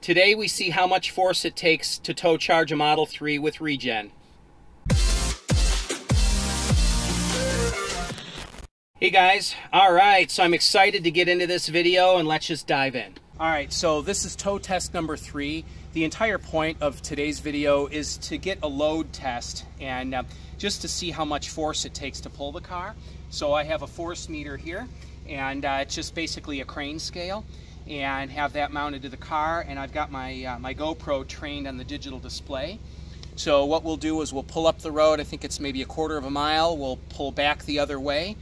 Today we see how much force it takes to tow charge a Model 3 with regen. Hey guys, alright, so I'm excited to get into this video and let's just dive in. Alright, so this is tow test number 3. The entire point of today's video is to get a load test and just to see how much force it takes to pull the car. So I have a force meter here, and it's just basically a crane scale, and have that mounted to the car, and I've got my my GoPro trained on the digital display. So what we'll do is we'll pull up the road. I think it's maybe a quarter of a mile. We'll pull back the other way.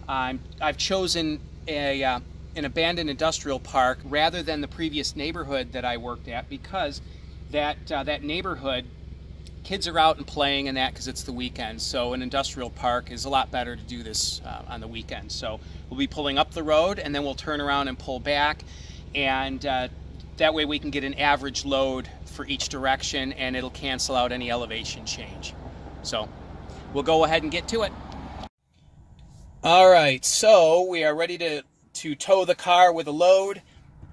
I've chosen an abandoned industrial park rather than the previous neighborhood that I worked at, because that neighborhood, kids are out and playing and that because it's the weekend. So an industrial park is a lot better to do this on the weekend. So we'll be pulling up the road and then we'll turn around and pull back, and that way we can get an average load for each direction and it'll cancel out any elevation change. So we'll go ahead and get to it. All right, so we are ready to tow the car with a load,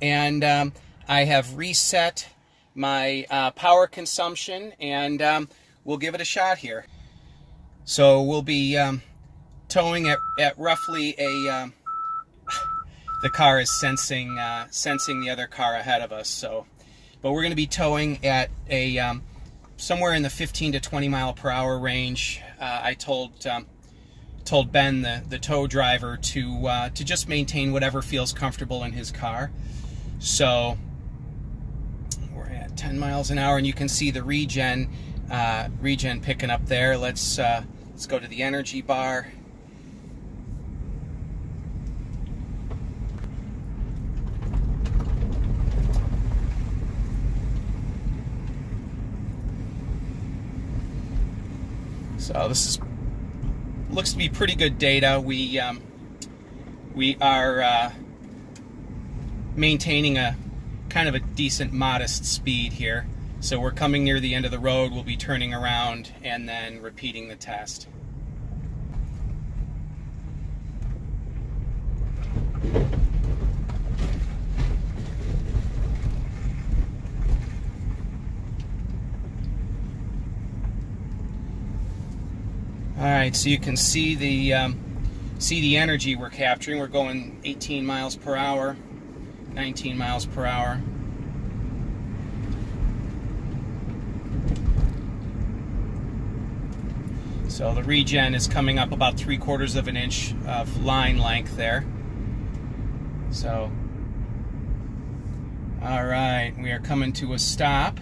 and I have reset my power consumption, and we'll give it a shot here. So we'll be towing at roughly a the car is sensing the other car ahead of us. So, but we're going to be towing at a somewhere in the 15 to 20 mile per hour range. I told Ben, the tow driver, to just maintain whatever feels comfortable in his car. So we're at 10 miles an hour, and you can see the regen picking up there. Let's go to the energy bar. So this looks to be pretty good data. We are maintaining a kind of a decent, modest speed here. So we're coming near the end of the road. We'll be turning around and then repeating the test. All right, so you can see the energy we're capturing. We're going 18 miles per hour, 19 miles per hour. So the regen is coming up about 3/4 of an inch of line length there. So, all right, we are coming to a stop.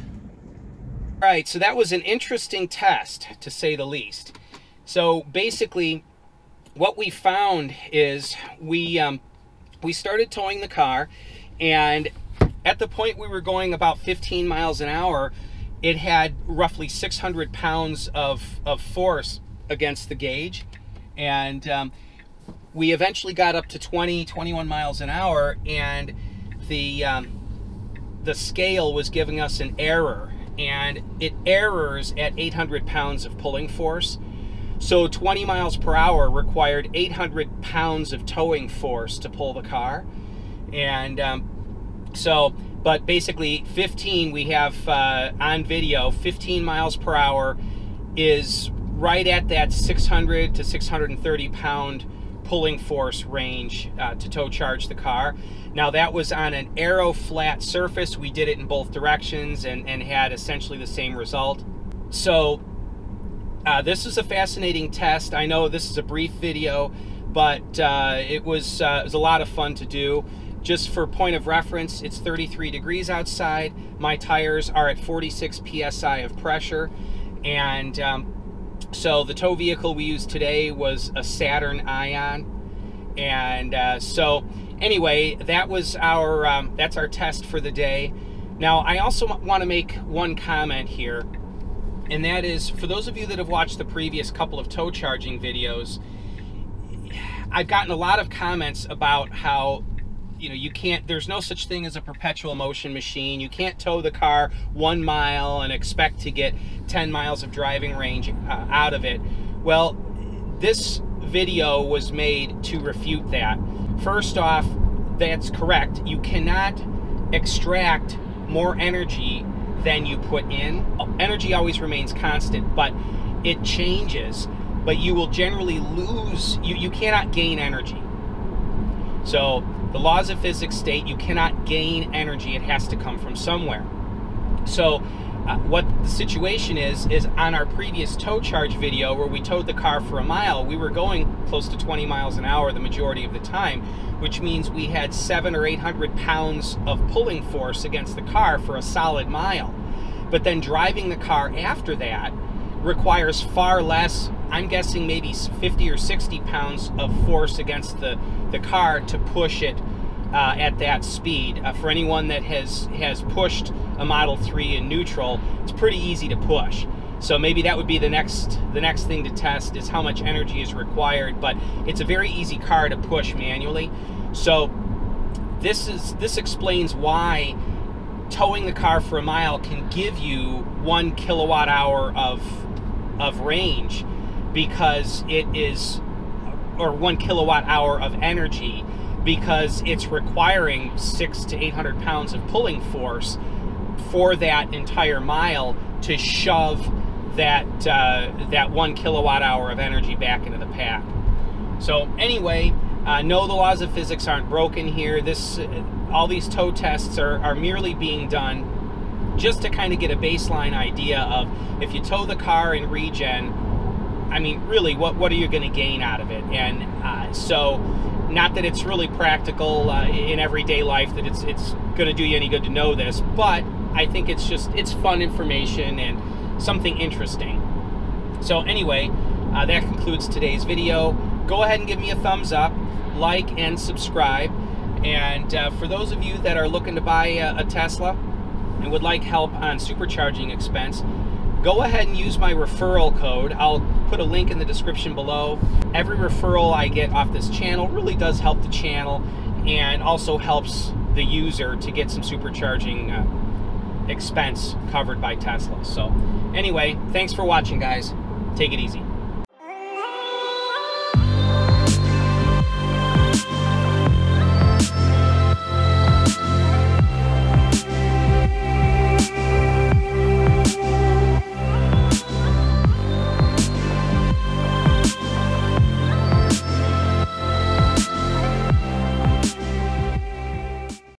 All right, so that was an interesting test, to say the least. So basically, what we found is we started towing the car, and at the point we were going about 15 miles an hour, it had roughly 600 pounds of force against the gauge, and we eventually got up to 21 miles an hour, and the scale was giving us an error, and it errors at 800 pounds of pulling force. So 20 miles per hour required 800 pounds of towing force to pull the car. And but basically 15, we have on video, 15 miles per hour is right at that 600 to 630 pound pulling force range to tow charge the car. Now that was on an aero flat surface. We did it in both directions and had essentially the same result. So this is a fascinating test. I know this is a brief video, but it was a lot of fun to do. Just for point of reference, it's 33 degrees outside. My tires are at 46 psi of pressure, and so the tow vehicle we used today was a Saturn Ion. And so anyway, that was our that's our test for the day. Now I also want to make one comment here, and that is, for those of you that have watched the previous couple of tow charging videos, I've gotten a lot of comments about how, you know, you can't, there's no such thing as a perpetual motion machine. You can't tow the car 1 mile and expect to get 10 miles of driving range out of it. Well, this video was made to refute that. First off, that's correct. You cannot extract more energy than you put in. Energy always remains constant, but it changes. But you will generally lose, you cannot gain energy. So the laws of physics state you cannot gain energy. It has to come from somewhere. So what the situation is on our previous tow charge video where we towed the car for a mile, we were going close to 20 miles an hour the majority of the time, which means we had 700 or 800 pounds of pulling force against the car for a solid mile. But then driving the car after that requires far less. I'm guessing maybe 50 or 60 pounds of force against the car to push it at that speed. For anyone that has pushed a Model 3 in neutral, it's pretty easy to push. So maybe that would be the next thing to test, is how much energy is required. But it's a very easy car to push manually. So this explains why towing the car for a mile can give you 1 kilowatt hour of range, because it is, or 1 kilowatt hour of energy, because it's requiring 600 to 800 pounds of pulling force for that entire mile to shove that 1 kilowatt hour of energy back into the pack. So anyway, no, the laws of physics aren't broken here. All these tow tests are merely being done just to kind of get a baseline idea of, if you tow the car in regen, I mean, really, what are you going to gain out of it? And so, not that it's really practical in everyday life, that it's going to do you any good to know this, but I think it's fun information and something interesting. So anyway, that concludes today's video. Go ahead and give me a thumbs up, like, and subscribe. And for those of you that are looking to buy a Tesla and would like help on supercharging expense, go ahead and use my referral code. I'll put a link in the description below. Every referral I get off this channel really does help the channel, and also helps the user to get some supercharging expense covered by Tesla. So anyway, thanks for watching, guys. Take it easy.